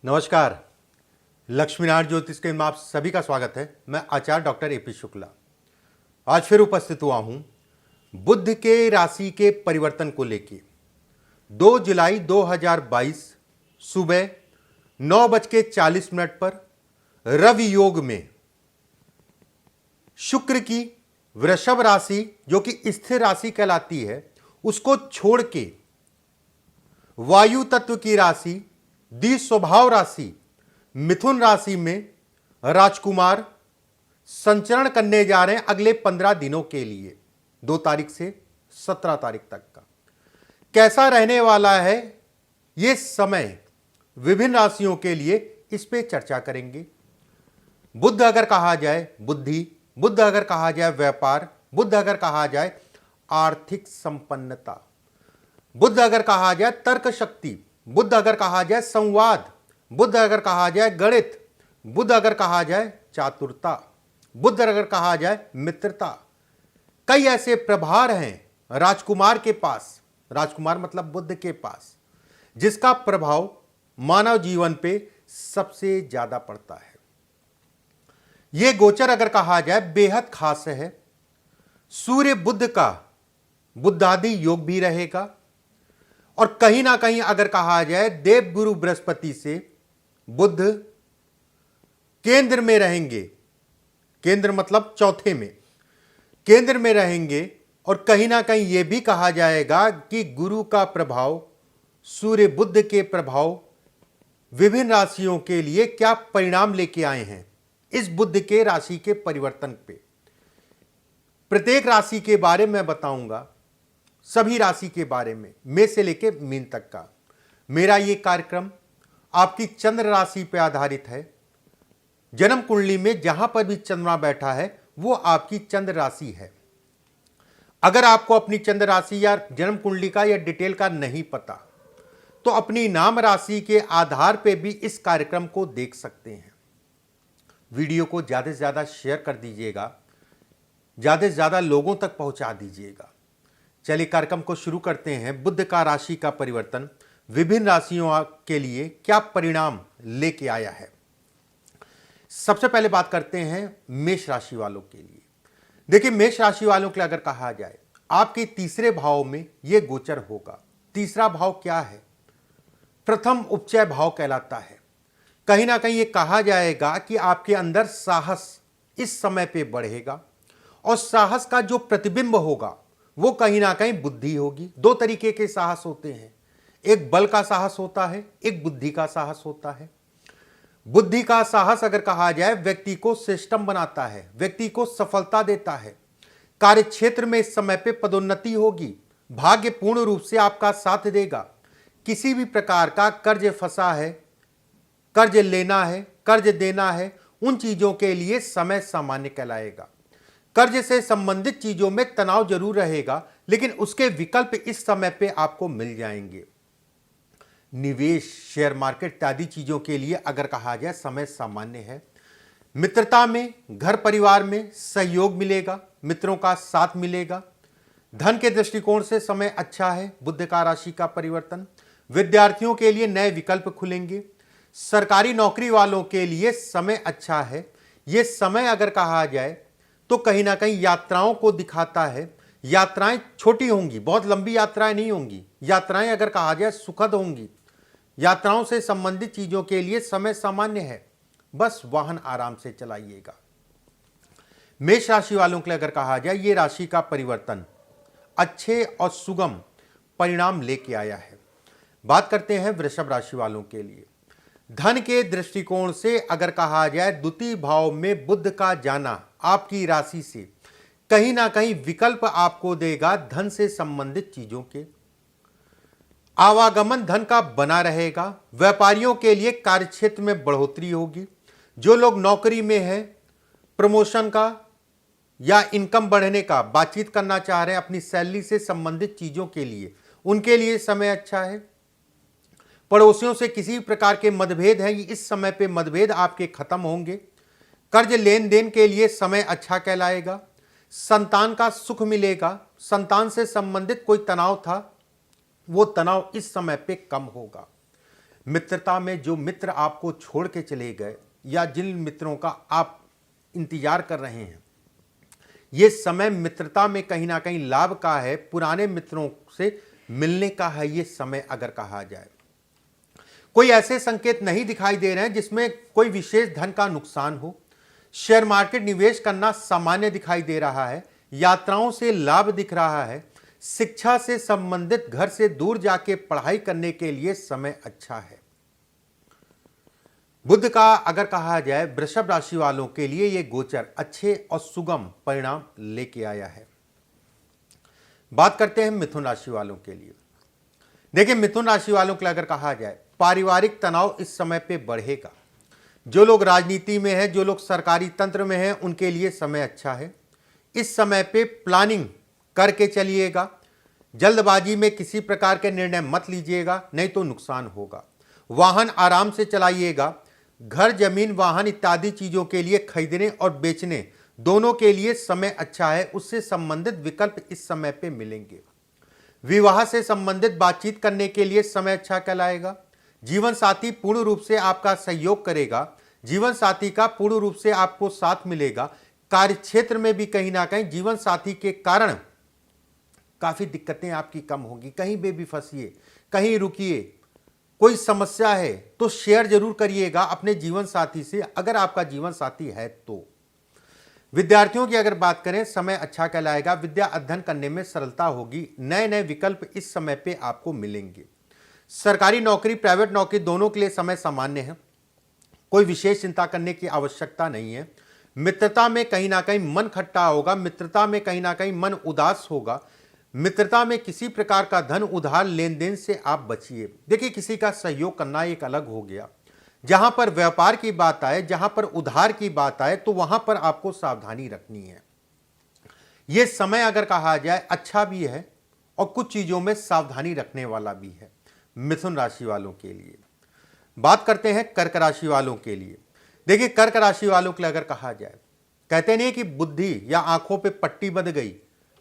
नमस्कार। लक्ष्मीनारायण ज्योतिष के में आप सभी का स्वागत है। मैं आचार्य डॉक्टर एपी शुक्ला आज फिर उपस्थित हुआ हूं बुध के राशि के परिवर्तन को लेकर। 2 जुलाई 2022 सुबह 9:40 पर रवि योग में शुक्र की वृषभ राशि जो कि स्थिर राशि कहलाती है उसको छोड़ के वायु तत्व की राशि स्वभाव राशि मिथुन राशि में राजकुमार संचरण करने जा रहे हैं अगले 15 दिनों के लिए, 2 तारीख से 17 तारीख तक का। कैसा रहने वाला है ये समय विभिन्न राशियों के लिए, इस पे चर्चा करेंगे। बुध अगर कहा जाए बुद्धि, बुध अगर कहा जाए व्यापार, बुध अगर कहा जाए आर्थिक संपन्नता, बुध अगर कहा जाए तर्क शक्ति, बुध अगर कहा जाए संवाद, बुध अगर कहा जाए गणित, बुध अगर कहा जाए चातुरता, बुध अगर कहा जाए मित्रता। कई ऐसे प्रभार हैं राजकुमार के पास, राजकुमार मतलब बुध के पास, जिसका प्रभाव मानव जीवन पे सबसे ज्यादा पड़ता है। यह गोचर अगर कहा जाए बेहद खास है। सूर्य बुध का बुद्धादि योग भी रहेगा और कहीं ना कहीं अगर कहा जाए देवगुरु बृहस्पति से बुध केंद्र में रहेंगे, केंद्र मतलब चौथे में केंद्र में रहेंगे। और कहीं ना कहीं यह भी कहा जाएगा कि गुरु का प्रभाव, सूर्य बुध के प्रभाव विभिन्न राशियों के लिए क्या परिणाम लेके आए हैं इस बुध के राशि के परिवर्तन पे। प्रत्येक राशि के बारे में बताऊंगा, सभी राशि के बारे में, मेष से लेकर मीन तक का। मेरा ये कार्यक्रम आपकी चंद्र राशि पर आधारित है। जन्म कुंडली में जहां पर भी चंद्रमा बैठा है वो आपकी चंद्र राशि है। अगर आपको अपनी चंद्र राशि या जन्म कुंडली का या डिटेल का नहीं पता तो अपनी नाम राशि के आधार पर भी इस कार्यक्रम को देख सकते हैं। वीडियो को ज्यादा से ज्यादा शेयर कर दीजिएगा, ज्यादा से ज्यादा लोगों तक पहुंचा दीजिएगा। चलिए कार्यक्रम को शुरू करते हैं। बुध का राशि का परिवर्तन विभिन्न राशियों के लिए क्या परिणाम लेके आया है। सबसे पहले बात करते हैं मेष राशि वालों के लिए। देखिए, मेष राशि वालों के लिए अगर कहा जाए आपके तीसरे भाव में यह गोचर होगा। तीसरा भाव क्या है? प्रथम उपचय भाव कहलाता है। कहीं ना कहीं यह कहा जाएगा कि आपके अंदर साहस इस समय पे बढ़ेगा और साहस का जो प्रतिबिंब होगा वो कहीं ना कहीं बुद्धि होगी। 2 तरीके के साहस होते हैं, एक बल का साहस होता है, एक बुद्धि का साहस होता है। बुद्धि का साहस अगर कहा जाए व्यक्ति को सिस्टम बनाता है, व्यक्ति को सफलता देता है। कार्य क्षेत्र में इस समय पे पदोन्नति होगी, भाग्य पूर्ण रूप से आपका साथ देगा। किसी भी प्रकार का कर्ज फंसा है, कर्ज लेना है, कर्ज देना है, उन चीजों के लिए समय सामान्य कहलाएगा। कर्ज से संबंधित चीजों में तनाव जरूर रहेगा, लेकिन उसके विकल्प इस समय पे आपको मिल जाएंगे। निवेश, शेयर मार्केट इत्यादि चीजों के लिए अगर कहा जाए समय सामान्य है। मित्रता में, घर परिवार में सहयोग मिलेगा, मित्रों का साथ मिलेगा। धन के दृष्टिकोण से समय अच्छा है। बुध का राशि का परिवर्तन विद्यार्थियों के लिए नए विकल्प खुलेंगे। सरकारी नौकरी वालों के लिए समय अच्छा है। यह समय अगर कहा जाए तो कहीं ना कहीं यात्राओं को दिखाता है। यात्राएं छोटी होंगी, बहुत लंबी यात्राएं नहीं होंगी। यात्राएं अगर कहा जाए सुखद होंगी। यात्राओं से संबंधित चीजों के लिए समय सामान्य है, बस वाहन आराम से चलाइएगा। मेष राशि वालों के लिए अगर कहा जाए ये राशि का परिवर्तन अच्छे और सुगम परिणाम लेके आया है। बात करते हैं वृषभ राशि वालों के लिए। धन के दृष्टिकोण से अगर कहा जाए द्वितीय भाव में बुध का जाना आपकी राशि से कहीं ना कहीं विकल्प आपको देगा। धन से संबंधित चीजों के आवागमन धन का बना रहेगा। व्यापारियों के लिए कार्यक्षेत्र में बढ़ोतरी होगी। जो लोग नौकरी में हैं, प्रमोशन का या इनकम बढ़ने का बातचीत करना चाह रहे हैं अपनी सैलरी से संबंधित चीजों के लिए, उनके लिए समय अच्छा है। पड़ोसियों से किसी प्रकार के मतभेद हैं, इस समय पे मतभेद आपके खत्म होंगे। कर्ज लेन देन के लिए समय अच्छा कहलाएगा। संतान का सुख मिलेगा। संतान से संबंधित कोई तनाव था वो तनाव इस समय पे कम होगा। मित्रता में जो मित्र आपको छोड़ के चले गए या जिन मित्रों का आप इंतजार कर रहे हैं, ये समय मित्रता में कहीं ना कहीं लाभ का है, पुराने मित्रों से मिलने का है ये समय अगर कहा जाए। कोई ऐसे संकेत नहीं दिखाई दे रहे हैं जिसमें कोई विशेष धन का नुकसान हो। शेयर मार्केट निवेश करना सामान्य दिखाई दे रहा है। यात्राओं से लाभ दिख रहा है। शिक्षा से संबंधित घर से दूर जाके पढ़ाई करने के लिए समय अच्छा है। बुध का अगर कहा जाए वृषभ राशि वालों के लिए यह गोचर अच्छे और सुगम परिणाम लेके आया है। बात करते हैं मिथुन राशि वालों के लिए। देखिए, मिथुन राशि वालों के लिए अगर कहा जाए पारिवारिक तनाव इस समय पे बढ़ेगा। जो लोग राजनीति में हैं, जो लोग सरकारी तंत्र में हैं, उनके लिए समय अच्छा है। इस समय पे प्लानिंग करके चलिएगा। जल्दबाजी में किसी प्रकार के निर्णय मत लीजिएगा, नहीं तो नुकसान होगा। वाहन आराम से चलाइएगा। घर, जमीन, वाहन इत्यादि चीजों के लिए खरीदने और बेचने दोनों के लिए समय अच्छा है। उससे संबंधित विकल्प इस समय पे मिलेंगे। विवाह से संबंधित बातचीत करने के लिए समय अच्छा कहलाएगा। जीवन साथी पूर्ण रूप से आपका सहयोग करेगा। जीवन साथी का पूर्ण रूप से आपको साथ मिलेगा। कार्य क्षेत्र में भी कहीं ना कहीं जीवन साथी के कारण काफी दिक्कतें आपकी कम होगी। कहीं भी फंसिए, कहीं रुकिए, कोई समस्या है तो शेयर जरूर करिएगा अपने जीवन साथी से, अगर आपका जीवन साथी है तो। विद्यार्थियों की अगर बात करें, समय अच्छा कहलाएगा। विद्या अध्ययन करने में सरलता होगी। नए नए विकल्प इस समय पे आपको मिलेंगे। सरकारी नौकरी, प्राइवेट नौकरी दोनों के लिए समय सामान्य है। कोई विशेष चिंता करने की आवश्यकता नहीं है। मित्रता में कहीं ना कहीं मन खट्टा होगा। मित्रता में कहीं ना कहीं मन उदास होगा। मित्रता में किसी प्रकार का धन उधार लेन देन से आप बचिए। देखिए, किसी का सहयोग करना एक अलग हो गया। जहां पर व्यापार की बात आए, जहां पर उधार की बात आए, तो वहां पर आपको सावधानी रखनी है। यह समय अगर कहा जाए अच्छा भी है और कुछ चीजों में सावधानी रखने वाला भी है। मिथुन राशि वालों के लिए बात करते हैं कर्क राशि वालों के लिए। देखिए, कर्क राशि वालों के लिए अगर कहा जाए, कहते नहीं कि बुद्धि या आंखों पे पट्टी बंध गई,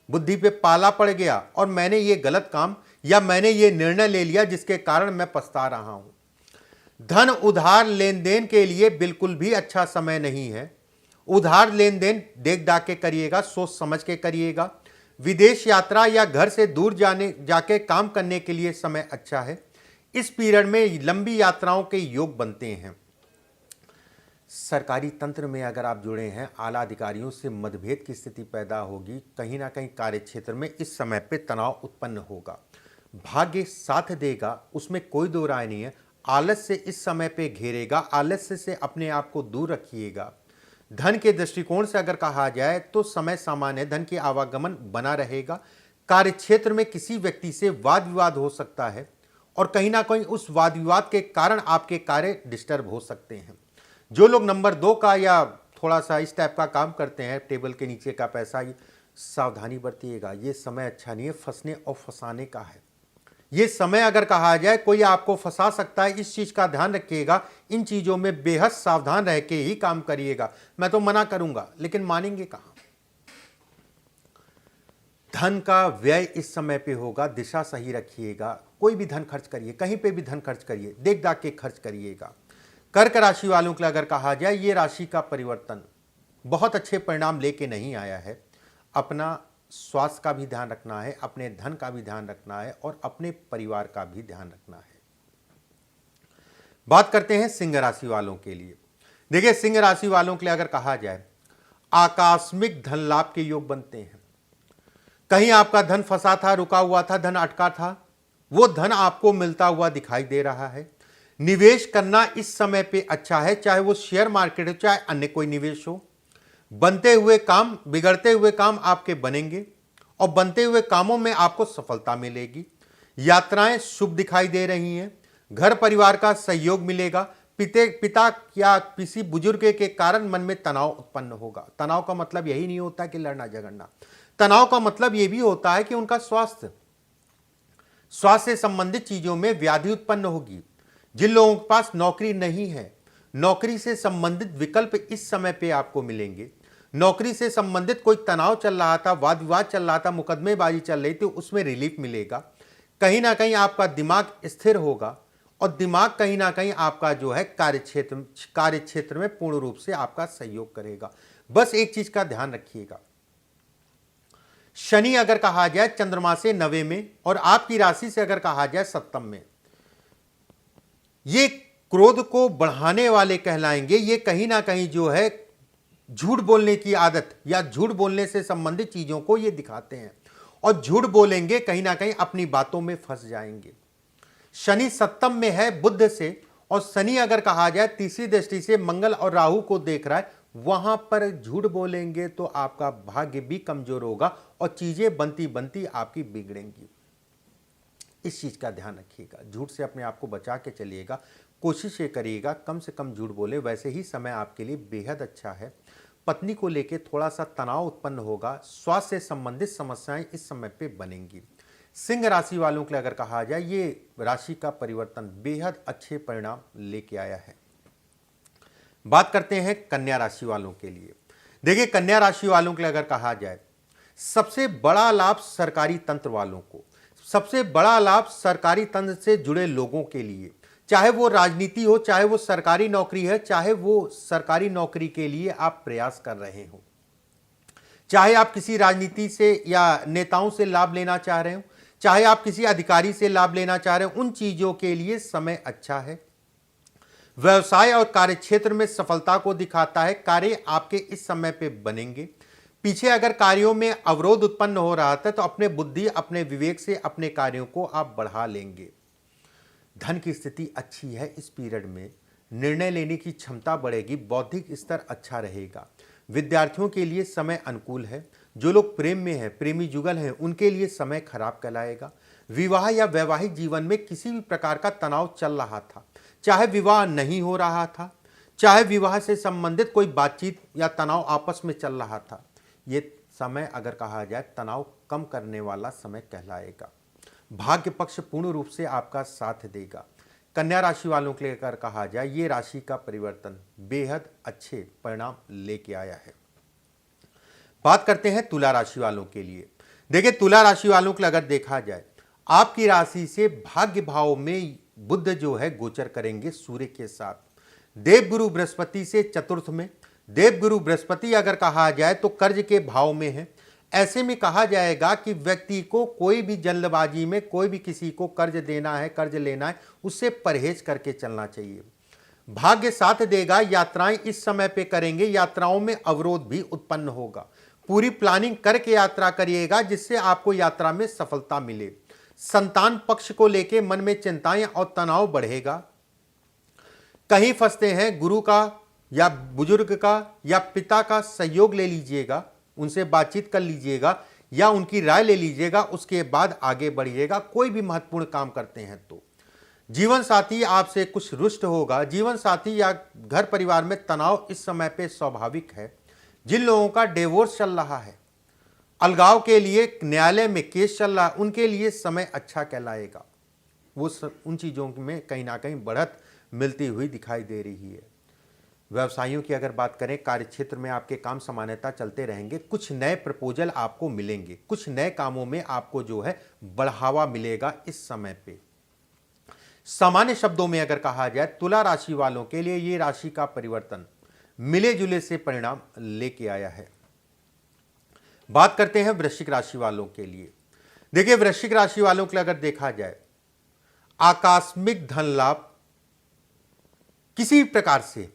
बुद्धि पे पाला पड़ गया और मैंने ये गलत काम या मैंने ये निर्णय ले लिया जिसके कारण मैं पछता रहा हूं। धन उधार लेन देन के लिए बिल्कुल भी अच्छा समय नहीं है। उधार लेन देन देख दाख के करिएगा, सोच समझ के करिएगा। विदेश यात्रा या घर से दूर जाके काम करने के लिए समय अच्छा है। इस पीरियड में लंबी यात्राओं के योग बनते हैं। सरकारी तंत्र में अगर आप जुड़े हैं, आला अधिकारियों से मतभेद की स्थिति पैदा होगी। कहीं ना कहीं कार्य क्षेत्र में इस समय पे तनाव उत्पन्न होगा। भाग्य साथ देगा, उसमें कोई दो राय नहीं है। आलस्य से इस समय पे घेरेगा। आलस्य से अपने आप को दूर रखिएगा। धन के दृष्टिकोण से अगर कहा जाए तो समय सामान्य, धन की आवागमन बना रहेगा। कार्य क्षेत्र में किसी व्यक्ति से वाद विवाद हो सकता है और कहीं ना कहीं उस वाद विवाद के कारण आपके कार्य डिस्टर्ब हो सकते हैं। जो लोग नंबर 2 का या थोड़ा सा इस टाइप का काम करते हैं, टेबल के नीचे का पैसा, सावधानी बरतिएगा। ये समय अच्छा नहीं है, फंसने और फंसाने का है। ये समय अगर कहा जाए कोई आपको फंसा सकता है, इस चीज का ध्यान रखिएगा। इन चीजों में बेहद सावधान रह के ही काम करिएगा। मैं तो मना करूंगा, लेकिन मानेंगे कहां। धन का व्यय इस समय पे होगा, दिशा सही रखिएगा। कोई भी धन खर्च करिए, कहीं पे भी धन खर्च करिए, देख दाख के खर्च करिएगा। कर्क राशि वालों के लिए अगर कहा जाए, ये राशि का परिवर्तन बहुत अच्छे परिणाम लेके नहीं आया है। अपना स्वास्थ्य का भी ध्यान रखना है, अपने धन का भी ध्यान रखना है और अपने परिवार का भी ध्यान रखना है। बात करते हैं सिंह राशि वालों के लिए। देखिए, सिंह राशि वालों के लिए अगर कहा जाए, आकस्मिक धन लाभ के योग बनते हैं। कहीं आपका धन फंसा था, रुका हुआ था, धन अटका था, वो धन आपको मिलता हुआ दिखाई दे रहा है। निवेश करना इस समय पे अच्छा है, चाहे वो शेयर मार्केट हो, चाहे अन्य कोई निवेश हो। बनते हुए काम, बिगड़ते हुए काम आपके बनेंगे और बनते हुए कामों में आपको सफलता मिलेगी। यात्राएं शुभ दिखाई दे रही हैं। घर परिवार का सहयोग मिलेगा। पिता या किसी बुजुर्ग के कारण मन में तनाव उत्पन्न होगा। तनाव का मतलब यही नहीं होता कि लड़ना झगड़ना। तनाव का मतलब यह भी होता है कि उनका स्वास्थ्य से संबंधित चीजों में व्याधि उत्पन्न होगी। जिन लोगों के पास नौकरी नहीं है, नौकरी से संबंधित विकल्प इस समय पे आपको मिलेंगे। नौकरी से संबंधित कोई तनाव चल रहा था, वाद विवाद चल रहा था, मुकदमेबाजी चल रही थी, उसमें रिलीफ मिलेगा। कहीं ना कहीं आपका दिमाग स्थिर होगा और दिमाग कहीं ना कहीं आपका जो है कार्य क्षेत्र में पूर्ण रूप से आपका सहयोग करेगा। बस एक चीज का ध्यान रखिएगा, शनि अगर कहा जाए चंद्रमा से 9वें में और आपकी राशि से अगर कहा जाए 7 में, ये क्रोध को बढ़ाने वाले कहलाएंगे। ये कहीं ना कहीं जो है झूठ बोलने की आदत या झूठ बोलने से संबंधित चीजों को ये दिखाते हैं, और झूठ बोलेंगे कहीं ना कहीं अपनी बातों में फंस जाएंगे। शनि 7 में है बुध से, और शनि अगर कहा जाए तीसरी दृष्टि से मंगल और राहु को देख रहा है, वहां पर झूठ बोलेंगे तो आपका भाग्य भी कमजोर होगा और चीजें बनती बनती आपकी बिगड़ेंगी। इस चीज का ध्यान रखिएगा, झूठ से अपने आप को बचा के चलिएगा। कोशिश ये करिएगा कम से कम झूठ बोले। वैसे ही समय आपके लिए बेहद अच्छा है। पत्नी को लेकर थोड़ा सा तनाव उत्पन्न होगा, स्वास्थ्य से संबंधित समस्याएं इस समय पे बनेंगी। सिंह राशि वालों के लिए अगर कहा जाए, ये राशि का परिवर्तन बेहद अच्छे परिणाम लेके आया है। बात करते हैं कन्या राशि वालों के लिए। देखिए, कन्या राशि वालों के लिए अगर कहा जाए, सबसे बड़ा लाभ सरकारी तंत्र वालों को, सबसे बड़ा लाभ सरकारी तंत्र से जुड़े लोगों के लिए, चाहे वो राजनीति हो, चाहे वो सरकारी नौकरी है, चाहे वो सरकारी नौकरी के लिए आप प्रयास कर रहे हो, चाहे आप किसी राजनीति से या नेताओं से लाभ लेना चाह रहे हो, चाहे आप किसी अधिकारी से लाभ लेना चाह रहे हो, उन चीजों के लिए समय अच्छा है। व्यवसाय और कार्य क्षेत्र में सफलता को दिखाता है। कार्य आपके इस समय पे बनेंगे। पीछे अगर कार्यों में अवरोध उत्पन्न हो रहा था तो अपने बुद्धि, अपने विवेक से अपने कार्यों को आप बढ़ा लेंगे। धन की स्थिति अच्छी है। इस पीरियड में निर्णय लेने की क्षमता बढ़ेगी, बौद्धिक स्तर अच्छा रहेगा। विद्यार्थियों के लिए समय अनुकूल है। जो लोग प्रेम में हैं, प्रेमी जुगल हैं, उनके लिए समय खराब कहलाएगा। विवाह या वैवाहिक जीवन में किसी भी प्रकार का तनाव चल रहा था, चाहे विवाह नहीं हो रहा था, चाहे विवाह से संबंधित कोई बातचीत या तनाव आपस में चल रहा था, ये समय अगर कहा जाए तनाव कम करने वाला समय कहलाएगा। भाग्य पक्ष पूर्ण रूप से आपका साथ देगा। कन्या राशि वालों के लिए अगर कहा जाए, ये राशि का परिवर्तन बेहद अच्छे परिणाम लेके आया है। बात करते हैं तुला राशि वालों के लिए। देखिए, तुला राशि वालों के लिए अगर देखा जाए, आपकी राशि से भाग्य भाव में बुध जो है गोचर करेंगे सूर्य के साथ। देवगुरु बृहस्पति से चतुर्थ में, देवगुरु बृहस्पति अगर कहा जाए तो कर्ज के भाव में है। ऐसे में कहा जाएगा कि व्यक्ति को कोई भी जल्दबाजी में कोई भी किसी को कर्ज देना है, कर्ज लेना है, उससे परहेज करके चलना चाहिए। भाग्य साथ देगा। यात्राएं इस समय पे करेंगे, यात्राओं में अवरोध भी उत्पन्न होगा। पूरी प्लानिंग करके यात्रा करिएगा जिससे आपको यात्रा में सफलता मिले। संतान पक्ष को लेके मन में चिंताएं और तनाव बढ़ेगा। कहीं फंसते हैं, गुरु का या बुजुर्ग का या पिता का सहयोग ले लीजिएगा, उनसे बातचीत कर लीजिएगा या उनकी राय ले लीजिएगा, उसके बाद आगे बढ़िएगा। कोई भी महत्वपूर्ण काम करते हैं तो जीवन साथी आपसे कुछ रुष्ट होगा। जीवन साथी या घर परिवार में तनाव इस समय पे स्वाभाविक है। जिन लोगों का डिवोर्स चल रहा है, अलगाव के लिए न्यायालय में केस चल रहा है, उनके लिए समय अच्छा कहलाएगा। वो उन चीज़ों में कहीं ना कहीं बढ़त मिलती हुई दिखाई दे रही है। व्यवसायियों की अगर बात करें, कार्य क्षेत्र में आपके काम सामान्यता चलते रहेंगे। कुछ नए प्रपोजल आपको मिलेंगे, कुछ नए कामों में आपको जो है बढ़ावा मिलेगा इस समय पे। सामान्य शब्दों में अगर कहा जाए, तुला राशि वालों के लिए ये राशि का परिवर्तन मिले जुले से परिणाम लेके आया है। बात करते हैं वृश्चिक राशि वालों के लिए। देखिए, वृश्चिक राशि वालों के लिए अगर देखा जाए, आकस्मिक धन लाभ, किसी प्रकार से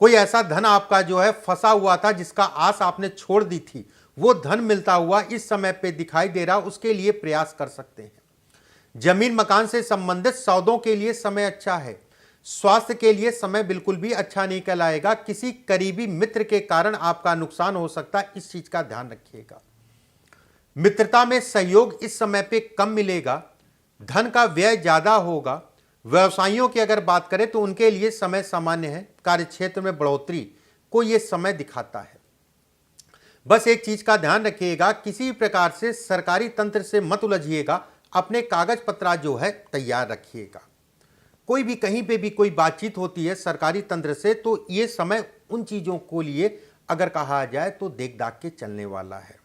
कोई ऐसा धन आपका जो है फंसा हुआ था, जिसका आस आपने छोड़ दी थी, वो धन मिलता हुआ इस समय पे दिखाई दे रहा, उसके लिए प्रयास कर सकते हैं। जमीन मकान से संबंधित सौदों के लिए समय अच्छा है। स्वास्थ्य के लिए समय बिल्कुल भी अच्छा नहीं कहलाएगा। किसी करीबी मित्र के कारण आपका नुकसान हो सकता है, इस चीज का ध्यान रखिएगा। मित्रता में सहयोग इस समय पे कम मिलेगा। धन का व्यय ज्यादा होगा। व्यवसायियों की अगर बात करें तो उनके लिए समय सामान्य है। कार्य क्षेत्र में बढ़ोतरी को यह समय दिखाता है। बस एक चीज का ध्यान रखिएगा, किसी प्रकार से सरकारी तंत्र से मत उलझिएगा। अपने कागज पत्रा जो है तैयार रखिएगा। कोई भी कहीं पे भी कोई बातचीत होती है सरकारी तंत्र से, तो ये समय उन चीजों को लिए अगर कहा जाए तो देख दाख के चलने वाला है।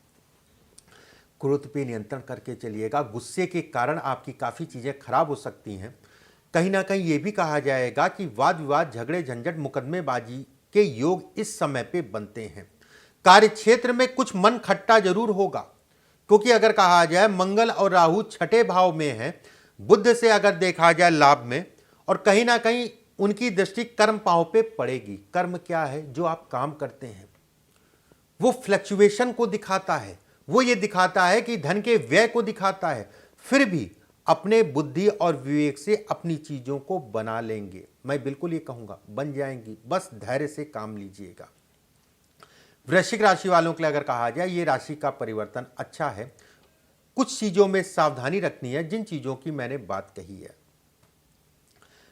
क्रोध पे नियंत्रण करके चलिएगा। गुस्से के कारण आपकी काफी चीजें खराब हो सकती हैं। कहीं ना कहीं ये भी कहा जाएगा कि वाद विवाद, झगड़े, झंझट, मुकदमेबाजी के योग इस समय पे बनते हैं। कार्य क्षेत्र में कुछ मन खट्टा जरूर होगा, क्योंकि अगर कहा जाए मंगल और राहु छठे भाव में है, बुध से अगर देखा जाए लाभ में, और कहीं ना कहीं उनकी दृष्टि कर्म पांव पे पड़ेगी। कर्म क्या है? जो आप काम करते हैं वो फ्लक्चुएशन को दिखाता है, वो ये दिखाता है कि धन के व्यय को दिखाता है। फिर भी अपने बुद्धि और विवेक से अपनी चीजों को बना लेंगे। मैं बिल्कुल ये कहूंगा बन जाएंगी, बस धैर्य से काम लीजिएगा। वृश्चिक राशि वालों के लिए अगर कहा जाए, ये राशि का परिवर्तन अच्छा है। कुछ चीजों में सावधानी रखनी है, जिन चीजों की मैंने बात कही है।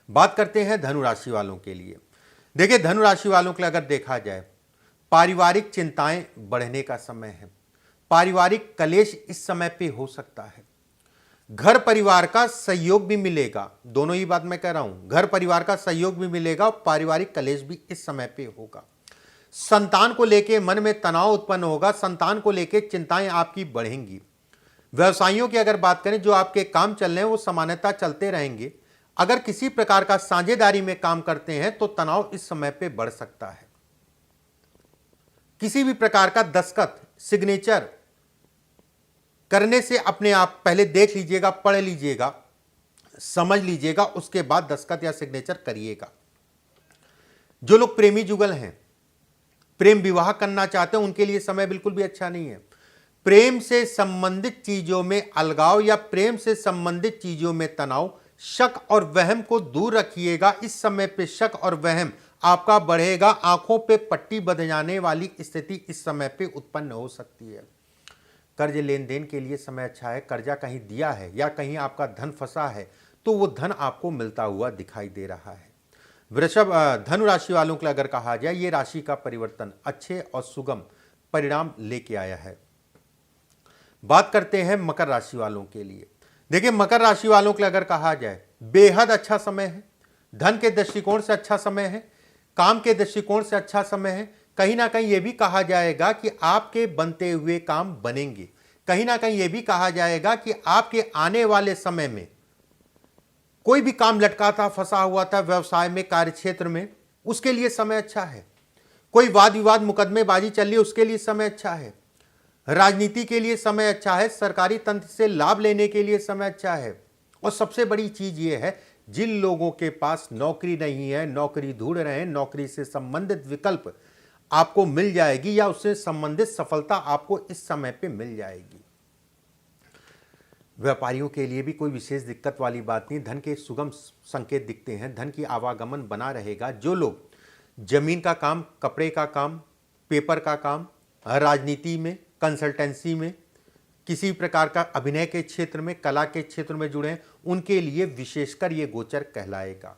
बात करते हैं धनु राशि वालों के लिए। देखिए, धनु राशि वालों के लिए अगर देखा जाए, पारिवारिक चिंताएं बढ़ने का समय है। पारिवारिक कलेश इस समय पे हो सकता है। घर परिवार का सहयोग भी मिलेगा, दोनों ही बात मैं कह रहा हूं, घर परिवार का सहयोग भी मिलेगा और पारिवारिक कलेश भी इस समय पे होगा। संतान को लेके मन में तनाव उत्पन्न होगा, संतान को लेके चिंताएं आपकी बढ़ेंगी। व्यवसायियों की अगर बात करें, जो आपके काम चल रहे हैं वो सामान्यतः चलते रहेंगे। अगर किसी प्रकार का साझेदारी में काम करते हैं तो तनाव इस समय पे बढ़ सकता है। किसी भी प्रकार का दस्तखत, सिग्नेचर करने से अपने आप पहले देख लीजिएगा, पढ़ लीजिएगा, समझ लीजिएगा, उसके बाद दस्तखत या सिग्नेचर करिएगा। जो लोग प्रेमी जुगल हैं, प्रेम विवाह करना चाहते हैं, उनके लिए समय बिल्कुल भी अच्छा नहीं है। प्रेम से संबंधित चीजों में अलगाव या प्रेम से संबंधित चीजों में तनाव, शक और वहम को दूर रखिएगा। इस समय पे शक और वहम आपका बढ़ेगा। आंखों पे पट्टी बंध जाने वाली स्थिति इस समय पे उत्पन्न हो सकती है। कर्ज लेन देन के लिए समय अच्छा है। कर्जा कहीं दिया है या कहीं आपका धन फंसा है तो वो धन आपको मिलता हुआ दिखाई दे रहा है। धनु राशि वालों के लिए अगर कहा जाए, ये राशि का परिवर्तन अच्छे और सुगम परिणाम लेके आया है। बात करते हैं मकर राशि वालों के लिए। देखिए, मकर राशि वालों के लिए अगर कहा जाए, बेहद अच्छा समय है। धन के दृष्टिकोण से अच्छा समय है, काम के दृष्टिकोण से अच्छा समय है। कहीं ना कहीं यह भी कहा जाएगा कि आपके बनते हुए काम बनेंगे। कहीं ना कहीं यह भी कहा जाएगा कि आपके आने वाले समय में कोई भी काम लटका था, फंसा हुआ था व्यवसाय में, कार्य क्षेत्र में, उसके लिए समय अच्छा है। कोई वाद विवाद, मुकदमेबाजी चल रही है, उसके लिए समय अच्छा है। राजनीति के लिए समय अच्छा है। सरकारी तंत्र से लाभ लेने के लिए समय अच्छा है। और सबसे बड़ी चीज यह है, जिन लोगों के पास नौकरी नहीं है, नौकरी ढूंढ रहे हैं, नौकरी से संबंधित विकल्प आपको मिल जाएगी या उससे संबंधित सफलता आपको इस समय पे मिल जाएगी। व्यापारियों के लिए भी कोई विशेष दिक्कत वाली बात नहीं। धन के सुगम संकेत दिखते हैं, धन की आवागमन बना रहेगा। जो लोग जमीन का काम, कपड़े का काम, पेपर का काम, राजनीति में, कंसल्टेंसी में, किसी प्रकार का अभिनय के क्षेत्र में, कला के क्षेत्र में जुड़े हैं, उनके लिए विशेषकर ये गोचर कहलाएगा।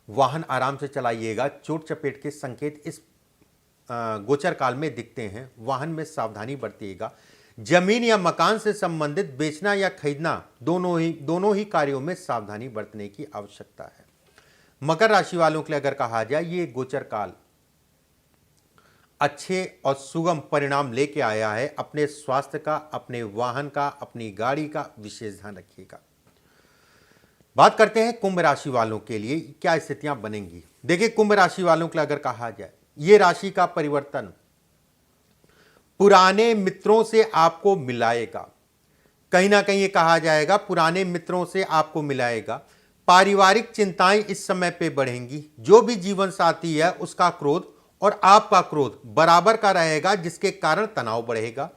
वाहन आराम से चलाइएगा। चोट चपेट के संकेत इस गोचर काल में दिखते हैं। वाहन में सावधानी बरतिएगा। जमीन या मकान से संबंधित बेचना या खरीदना, दोनों ही कार्यों में सावधानी बरतने की आवश्यकता है। मकर राशि वालों के लिए अगर कहा जाए, ये गोचर काल अच्छे और सुगम परिणाम लेके आया है। अपने स्वास्थ्य का, अपने वाहन का, अपनी गाड़ी का विशेष ध्यान रखिएगा। बात करते हैं कुंभ राशि वालों के लिए क्या स्थितियां बनेंगी। देखिए, कुंभ राशि वालों के लिए अगर कहा जाए, ये राशि का परिवर्तन पुराने मित्रों से आपको मिलाएगा। कहीं ना कहीं ये कहा जाएगा, पुराने मित्रों से आपको मिलाएगा। पारिवारिक चिंताएं इस समय पे बढ़ेंगी। जो भी जीवन साथी है उसका क्रोध और आपका क्रोध बराबर का रहेगा, जिसके कारण तनाव बढ़ेगा।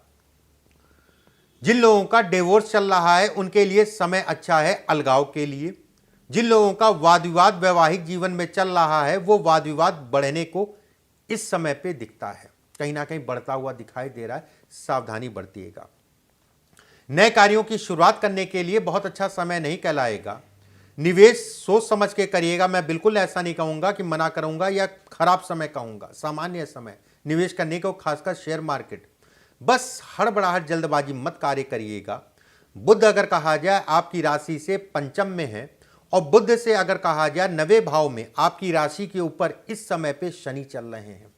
जिन लोगों का डिवोर्स चल रहा है उनके लिए समय अच्छा है अलगाव के लिए। जिन लोगों का वाद विवाद वैवाहिक जीवन में चल रहा है, वो वाद विवाद बढ़ने को इस समय पे दिखता है, कहीं ना कहीं बढ़ता हुआ दिखाई दे रहा है। सावधानी बरतिएगा। नए कार्यों की शुरुआत करने के लिए बहुत अच्छा समय नहीं कहलाएगा। निवेश सोच समझ के करिएगा। मैं बिल्कुल ऐसा नहीं कहूंगा कि मना करूंगा या खराब समय कहूंगा, सामान्य समय निवेश करने को, खासकर शेयर मार्केट। बस हड़बड़ाहट, जल्दबाजी मत कार्य करिएगा। बुध अगर कहा जाए आपकी राशि से पंचम में है और बुध से अगर कहा जाए 9वें भाव में, आपकी राशि के ऊपर इस समय पे शनि चल रहे हैं।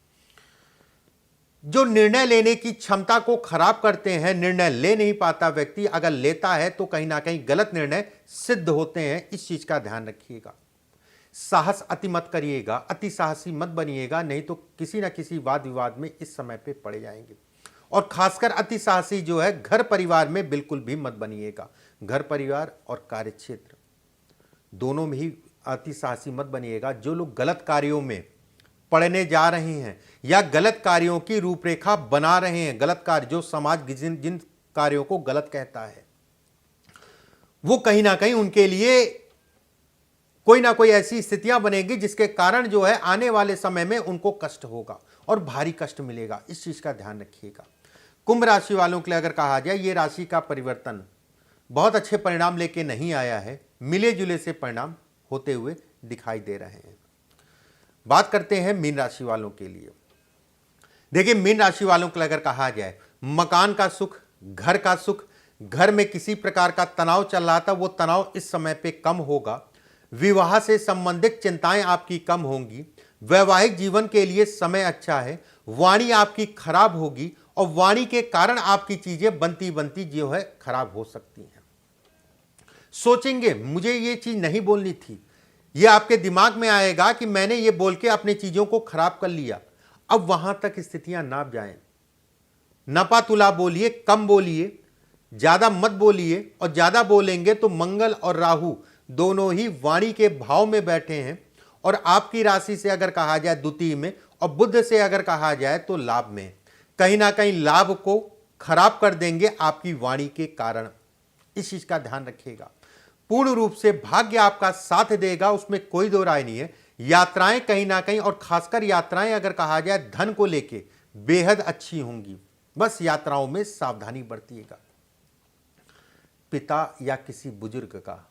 जो निर्णय लेने की क्षमता को खराब करते हैं। निर्णय ले नहीं पाता व्यक्ति, अगर लेता है तो कहीं ना कहीं गलत निर्णय सिद्ध होते हैं, इस चीज का ध्यान रखिएगा। साहस अति मत करिएगा, अति साहसी मत बनिएगा, नहीं तो किसी ना किसी वाद विवाद में इस समय पे पड़े जाएंगे। और खासकर अति साहसी जो है घर परिवार में बिल्कुल भी मत बनिएगा। घर परिवार और कार्यक्षेत्र दोनों में ही अति साहसी मत बनिएगा। जो लोग गलत कार्यों में पड़ने जा रहे हैं या गलत कार्यों की रूपरेखा बना रहे हैं, गलत कार्य जो समाज जिन कार्यों को गलत कहता है, वो कहीं ना कहीं उनके लिए कोई ना कोई ऐसी स्थितियां बनेगी जिसके कारण जो है आने वाले समय में उनको कष्ट होगा और भारी कष्ट मिलेगा। इस चीज का ध्यान रखिएगा। कुंभ राशि वालों के लिए अगर कहा जाए, ये राशि का परिवर्तन बहुत अच्छे परिणाम लेके नहीं आया है, मिले जुले से परिणाम होते हुए दिखाई दे रहे हैं। बात करते हैं मीन राशि वालों के लिए। देखिए, मीन राशि वालों के लिए अगर कहा जाए, मकान का सुख, घर का सुख, घर में किसी प्रकार का तनाव चल रहा था, वो तनाव इस समय पे कम होगा। विवाह से संबंधित चिंताएं आपकी कम होंगी। वैवाहिक जीवन के लिए समय अच्छा है। वाणी आपकी खराब होगी और वाणी के कारण आपकी चीजें बनती बनती जो है खराब हो सकती हैं। सोचेंगे मुझे ये चीज नहीं बोलनी थी, ये आपके दिमाग में आएगा कि मैंने ये बोल के अपनी चीजों को खराब कर लिया। अब वहां तक स्थितियां ना जाएं। नपा तुला बोलिए, कम बोलिए, ज्यादा मत बोलिए, और ज्यादा बोलेंगे तो मंगल और राहु दोनों ही वाणी के भाव में बैठे हैं और आपकी राशि से अगर कहा जाए द्वितीय में और बुध से अगर कहा जाए तो लाभ में, कहीं ना कहीं लाभ को खराब कर देंगे आपकी वाणी के कारण। इस चीज का ध्यान रखिएगा। पूर्ण रूप से भाग्य आपका साथ देगा, उसमें कोई दो राय नहीं है। यात्राएं कहीं ना कहीं, और खासकर यात्राएं अगर कहा जाए धन को लेके बेहद अच्छी होंगी, बस यात्राओं में सावधानी बरतिएगा। पिता या किसी बुजुर्ग का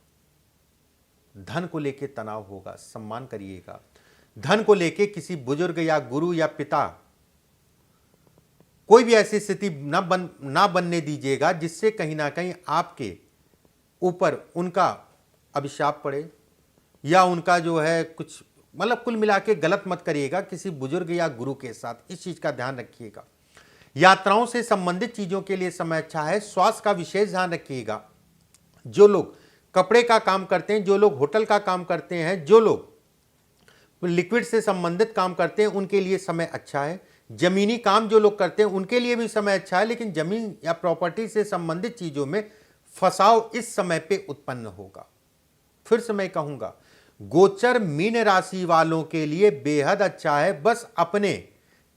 धन को लेके तनाव होगा, सम्मान करिएगा। धन को लेके किसी बुजुर्ग या गुरु या पिता, कोई भी ऐसी स्थिति ना बनने दीजिएगा जिससे कहीं ना कहीं आपके ऊपर उनका अभिशाप पड़े या उनका जो है कुछ, मतलब कुल मिला के गलत मत करिएगा किसी बुजुर्ग या गुरु के साथ। इस चीज का ध्यान रखिएगा। यात्राओं से संबंधित चीजों के लिए समय अच्छा है। स्वास्थ्य का विशेष ध्यान रखिएगा। जो लोग कपड़े का काम करते हैं, जो लोग होटल का काम करते हैं, जो लोग लिक्विड से संबंधित काम करते हैं, उनके लिए समय अच्छा है। जमीनी काम जो लोग करते हैं उनके लिए भी समय अच्छा है, लेकिन जमीन या प्रॉपर्टी से संबंधित चीजों में फंसाव इस समय पे उत्पन्न होगा। फिर से मैं कहूंगा, गोचर मीन राशि वालों के लिए बेहद अच्छा है। बस अपने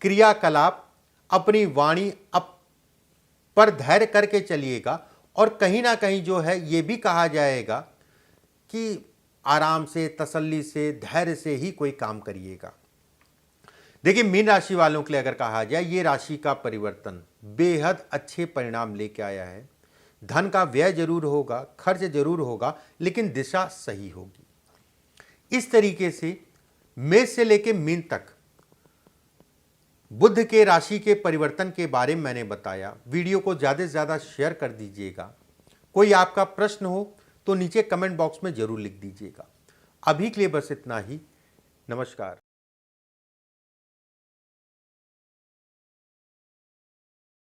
क्रियाकलाप, अपनी वाणी पर धैर्य करके चलिएगा और कहीं ना कहीं जो है ये भी कहा जाएगा कि आराम से, तसल्ली से, धैर्य से ही कोई काम करिएगा। देखिए, मीन राशि वालों के लिए अगर कहा जाए, ये राशि का परिवर्तन बेहद अच्छे परिणाम लेके आया है। धन का व्यय जरूर होगा, खर्च जरूर होगा, लेकिन दिशा सही होगी। इस तरीके से मेष से लेके मीन तक बुध के राशि के परिवर्तन के बारे में मैंने बताया। वीडियो को ज़्यादा से ज़्यादा शेयर कर दीजिएगा। कोई आपका प्रश्न हो तो नीचे कमेंट बॉक्स में ज़रूर लिख दीजिएगा। अभी के लिए बस इतना ही। नमस्कार।